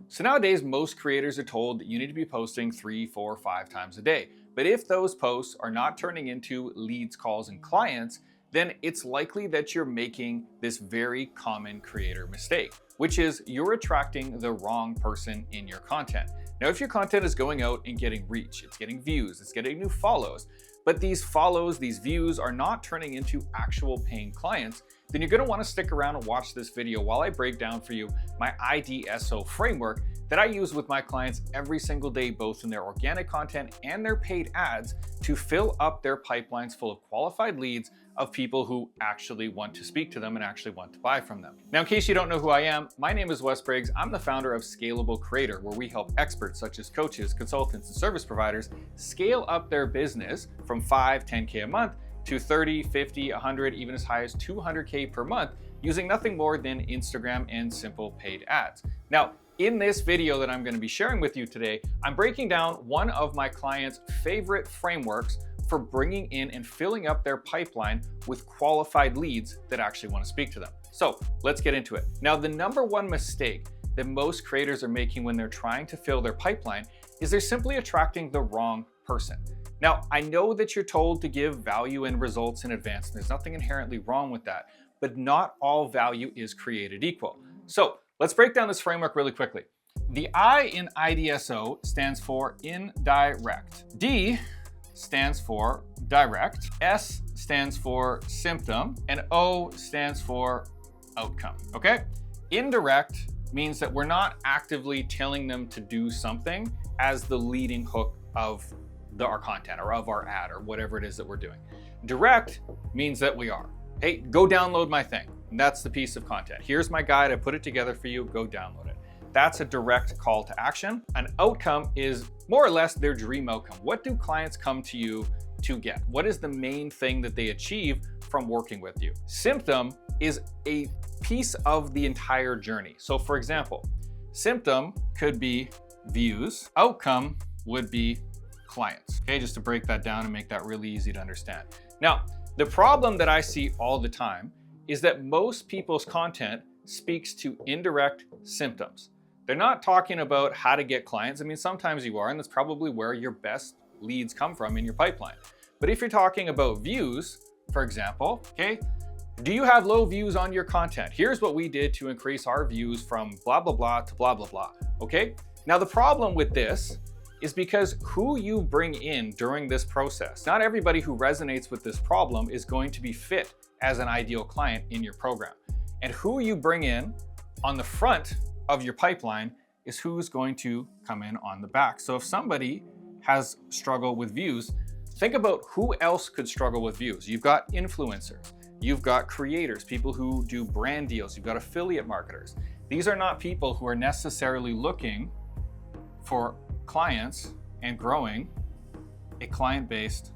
So nowadays, most creators are told that you need to be posting 3, 4, 5 times a day. But if those posts are not turning into leads, calls, and clients, then it's likely that you're making this very common creator mistake, which is you're attracting the wrong person in your content. Now, if your content is going out and getting reach, it's getting views, it's getting new follows, but these follows, these views are not turning into actual paying clients, then you're gonna wanna stick around and watch this video while I break down for you my IDSO framework that I use with my clients every single day, both in their organic content and their paid ads, to fill up their pipelines full of qualified leads of people who actually want to speak to them and actually want to buy from them. Now, in case you don't know who I am, my name is Wes Briggs. I'm the founder of Scalable Creator, where we help experts such as coaches, consultants, and service providers scale up their business from 5, 10K a month to 30, 50, 100, even as high as 200K per month using nothing more than Instagram and simple paid ads. Now, in this video that I'm going to be sharing with you today, I'm breaking down one of my clients' favorite frameworks for bringing in and filling up their pipeline with qualified leads that actually want to speak to them. So let's get into it. Now, the number one mistake that most creators are making when they're trying to fill their pipeline is they're simply attracting the wrong person. Now, I know that you're told to give value and results in advance, and there's nothing inherently wrong with that, but not all value is created equal. So let's break down this framework really quickly. The I in IDSO stands for indirect. D stands for direct. S stands for symptom. And O stands for outcome, okay? Indirect means that we're not actively telling them to do something as the leading hook of our content or of our ad or whatever it is that we're doing. Direct means that we are. Hey, go download my thing. And that's the piece of content. Here's my guide. I put it together for you. Go download it. That's a direct call to action. An outcome is more or less their dream outcome. What do clients come to you to get? What is the main thing that they achieve from working with you? Symptom is a piece of the entire journey. So for example, symptom could be views. Outcome would be clients. Okay, just to break that down and make that really easy to understand. Now, the problem that I see all the time is that most people's content speaks to indirect symptoms. They're not talking about how to get clients. I mean, sometimes you are, and that's probably where your best leads come from in your pipeline. But if you're talking about views, for example, okay, do you have low views on your content? Here's what we did to increase our views from blah, blah, blah to blah, blah, blah, okay? Now, the problem with this is because who you bring in during this process, not everybody who resonates with this problem is going to be fit as an ideal client in your program. And who you bring in on the front of your pipeline is who's going to come in on the back. So if somebody has struggled with views, think about who else could struggle with views. You've got influencers, you've got creators, people who do brand deals, you've got affiliate marketers. These are not people who are necessarily looking for clients and growing a client-based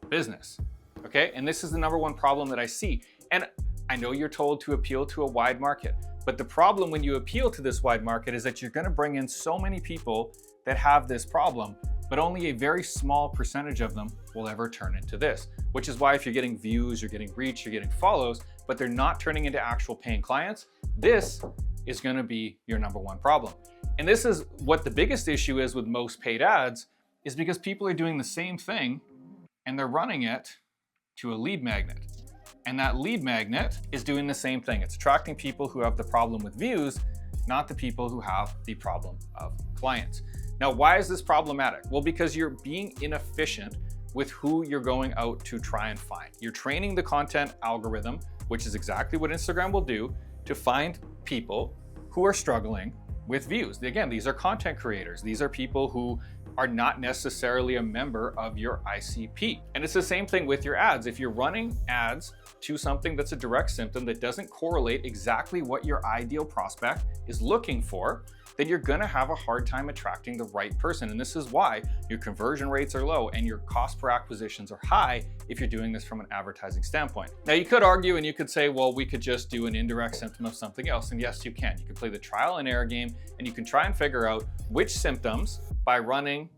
business, okay? And this is the number one problem that I see. And I know you're told to appeal to a wide market, but the problem when you appeal to this wide market is that you're gonna bring in so many people that have this problem, but only a very small percentage of them will ever turn into this, which is why if you're getting views, you're getting reach, you're getting follows, but they're not turning into actual paying clients, this is gonna be your number one problem. And this is what the biggest issue is with most paid ads, is because people are doing the same thing and they're running it to a lead magnet. And that lead magnet is doing the same thing. It's attracting people who have the problem with views, not the people who have the problem of clients. Now, why is this problematic? Well, because you're being inefficient with who you're going out to try and find. You're training the content algorithm, which is exactly what Instagram will do, to find people who are struggling with views. Again, these are content creators. These are people who are not necessarily a member of your ICP. And it's the same thing with your ads. If you're running ads to something that's a direct symptom that doesn't correlate exactly what your ideal prospect is looking for, then you're gonna have a hard time attracting the right person. And this is why your conversion rates are low and your cost per acquisitions are high if you're doing this from an advertising standpoint. Now, you could argue and you could say, well, we could just do an indirect symptom of something else. And yes, you can. You can play the trial and error game and you can try and figure out which symptoms by running,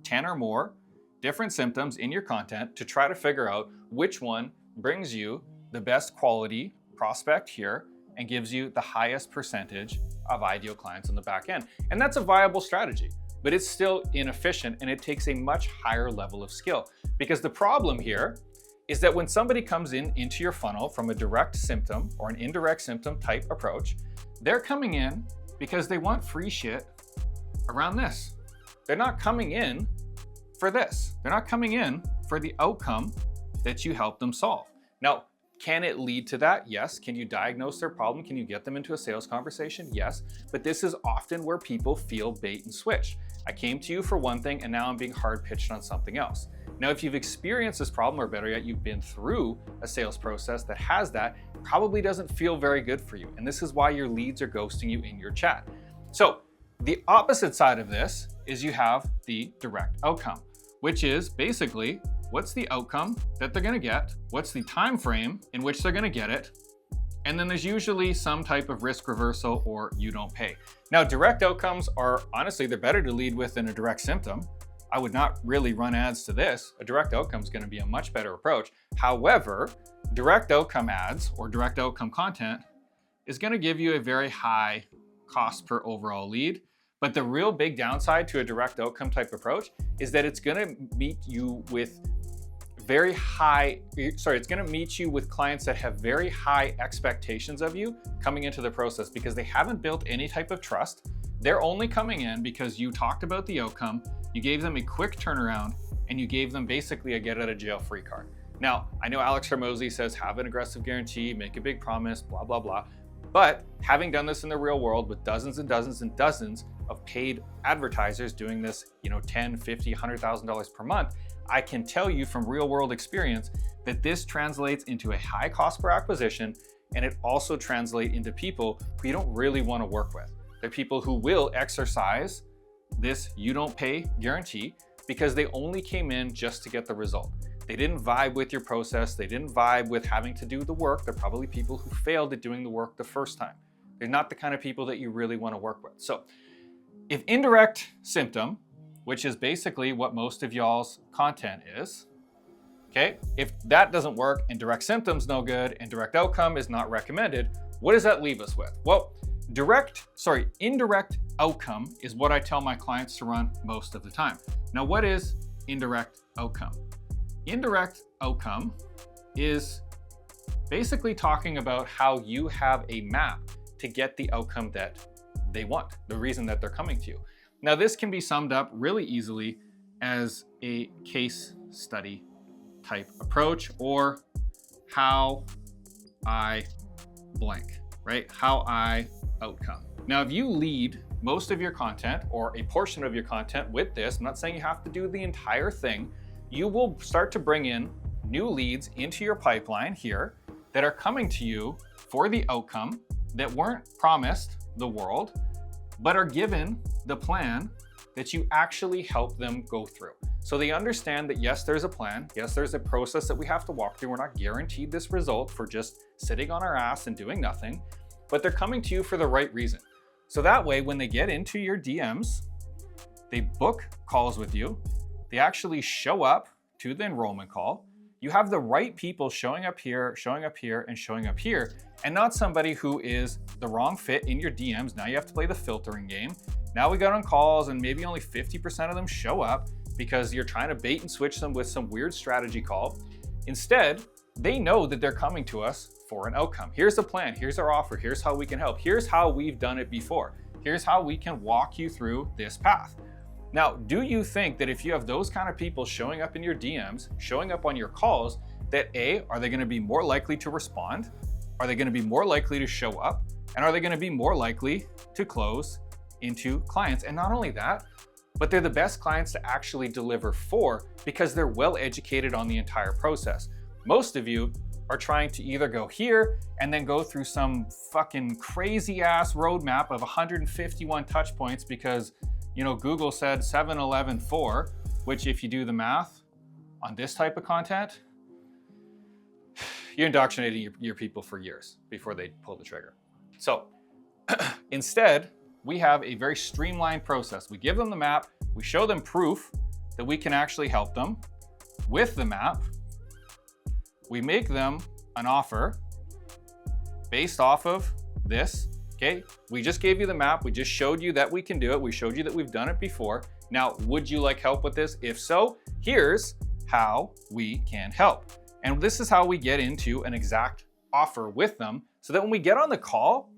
10 or more different symptoms in your content to try to figure out which one brings you the best quality prospect here and gives you the highest percentage of ideal clients on the back end. And that's a viable strategy, but it's still inefficient and it takes a much higher level of skill. Because the problem here is that when somebody comes into your funnel from a direct symptom or an indirect symptom type approach, they're coming in because they want free shit around this. They're not coming in for this. They're not coming in for the outcome that you help them solve. Now, can it lead to that? Yes. Can you diagnose their problem? Can you get them into a sales conversation? Yes. But this is often where people feel bait and switch. I came to you for one thing and now I'm being hard pitched on something else. Now, if you've experienced this problem, or better yet, you've been through a sales process that has that, probably doesn't feel very good for you. And this is why your leads are ghosting you in your chat. So the opposite side of this is you have the direct outcome, which is basically what's the outcome that they're gonna get, what's the time frame in which they're gonna get it, and then there's usually some type of risk reversal or you don't pay. Now, direct outcomes are, honestly, they're better to lead with than a direct symptom. I would not really run ads to this. A direct outcome is gonna be a much better approach. However, direct outcome ads or direct outcome content is gonna give you a very high cost per overall lead. But the real big downside to a direct outcome type approach is that it's gonna meet you with it's gonna meet you with clients that have very high expectations of you coming into the process because they haven't built any type of trust. They're only coming in because you talked about the outcome, you gave them a quick turnaround, and you gave them basically a get out of jail free card. Now, I know Alex Hormozi says have an aggressive guarantee, make a big promise, blah, blah, blah. But having done this in the real world with dozens and dozens and dozens of paid advertisers doing this, $10, $50, $100,000 per month, I can tell you from real world experience that this translates into a high cost per acquisition, and it also translates into people who you don't really want to work with. They're people who will exercise this you don't pay guarantee because they only came in just to get the result. They didn't vibe with your process. They didn't vibe with having to do the work. They're probably people who failed at doing the work the first time. They're not the kind of people that you really want to work with. So if indirect symptom, which is basically what most of y'all's content is, okay, if that doesn't work and direct symptom's no good and direct outcome is not recommended, what does that leave us with? Well, indirect outcome is what I tell my clients to run most of the time. Now, what is indirect outcome? Indirect outcome is basically talking about how you have a map to get the outcome that they want, the reason that they're coming to you. Now, this can be summed up really easily as a case study type approach, or how I blank, right? How I outcome. Now, if you lead most of your content or a portion of your content with this, I'm not saying you have to do the entire thing, you will start to bring in new leads into your pipeline here that are coming to you for the outcome that weren't promised the world, but are given the plan that you actually help them go through. So they understand that yes, there's a plan. Yes, there's a process that we have to walk through. We're not guaranteed this result for just sitting on our ass and doing nothing, but they're coming to you for the right reason. So that way, when they get into your DMs, they book calls with you, they actually show up to the enrollment call. You have the right people showing up here, showing up here, and showing up here, and not somebody who is the wrong fit in your DMs. Now you have to play the filtering game. Now we got on calls and maybe only 50% of them show up because you're trying to bait and switch them with some weird strategy call. Instead, they know that they're coming to us for an outcome. Here's the plan, here's our offer, here's how we can help, here's how we've done it before, here's how we can walk you through this path. Now, do you think that if you have those kind of people showing up in your DMs, showing up on your calls, that A, are they gonna be more likely to respond? Are they gonna be more likely to show up? And are they gonna be more likely to close into clients? And not only that, but they're the best clients to actually deliver for because they're well educated on the entire process. Most of you are trying to either go here and then go through some fucking crazy ass roadmap of 151 touch points because Google said 7-11-4, which if you do the math on this type of content, you're indoctrinating your people for years before they pull the trigger. So instead, we have a very streamlined process. We give them the map, we show them proof that we can actually help them with the map. We make them an offer based off of this, Okay, we just gave you the map. We just showed you that we can do it. We showed you that we've done it before. Now, would you like help with this? If so, here's how we can help. And this is how we get into an exact offer with them so that when we get on the call,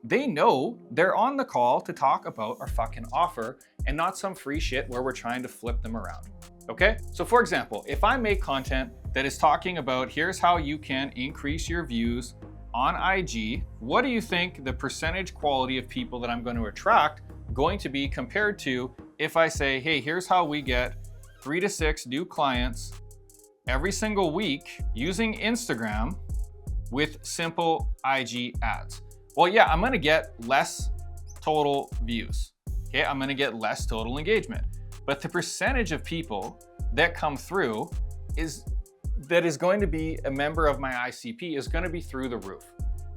they know they're on the call to talk about our fucking offer and not some free shit where we're trying to flip them around. Okay? So for example, if I make content that is talking about here's how you can increase your views on IG, what do you think the percentage quality of people that I'm going to attract going to be compared to if I say, hey, here's how we get 3 to 6 new clients every single week using Instagram with simple IG ads? Well, yeah, I'm going to get less total views. Okay, I'm going to get less total engagement. But the percentage of people that come through is going to be a member of my ICP is going to be through the roof.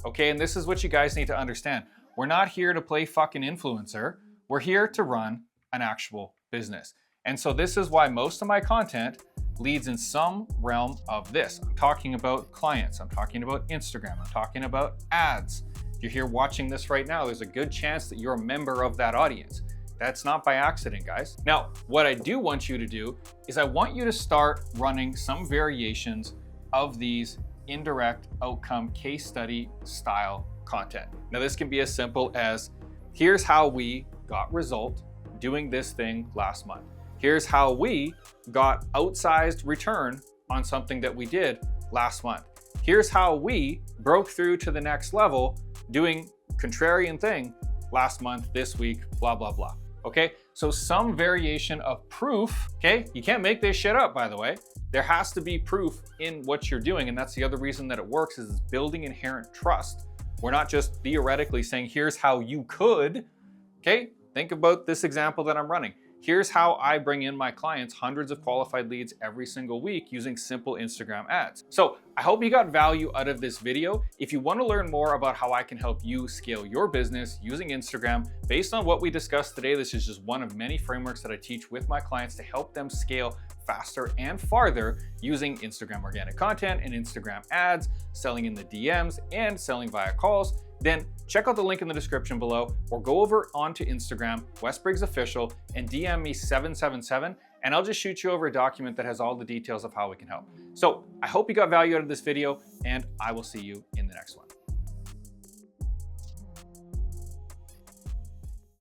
Okay, and this is what you guys need to understand. We're not here to play fucking influencer. We're here to run an actual business. And so this is why most of my content leads in some realm of this. I'm talking about clients. I'm talking about Instagram. I'm talking about ads. If you're here watching this right now, there's a good chance that you're a member of that audience. That's not by accident, guys. Now, what I do want you to do is I want you to start running some variations of these indirect outcome case study style content. Now, this can be as simple as, here's how we got result doing this thing last month. Here's how we got outsized return on something that we did last month. Here's how we broke through to the next level doing contrarian thing last month, this week, blah, blah, blah. Okay, so some variation of proof. Okay, you can't make this shit up, by the way. There has to be proof in what you're doing, and that's the other reason that it works, is it's building inherent trust. We're not just theoretically saying, here's how you could. Okay, think about this example that I'm running. Here's how I bring in my clients hundreds of qualified leads every single week using simple Instagram ads. So I hope you got value out of this video. If you want to learn more about how I can help you scale your business using Instagram, based on what we discussed today, this is just one of many frameworks that I teach with my clients to help them scale faster and farther using Instagram organic content and Instagram ads, selling in the DMs and selling via calls. Then check out the link in the description below or go over onto Instagram, Wes Briggs Official, and DM me 777, and I'll just shoot you over a document that has all the details of how we can help. So I hope you got value out of this video, and I will see you in the next one.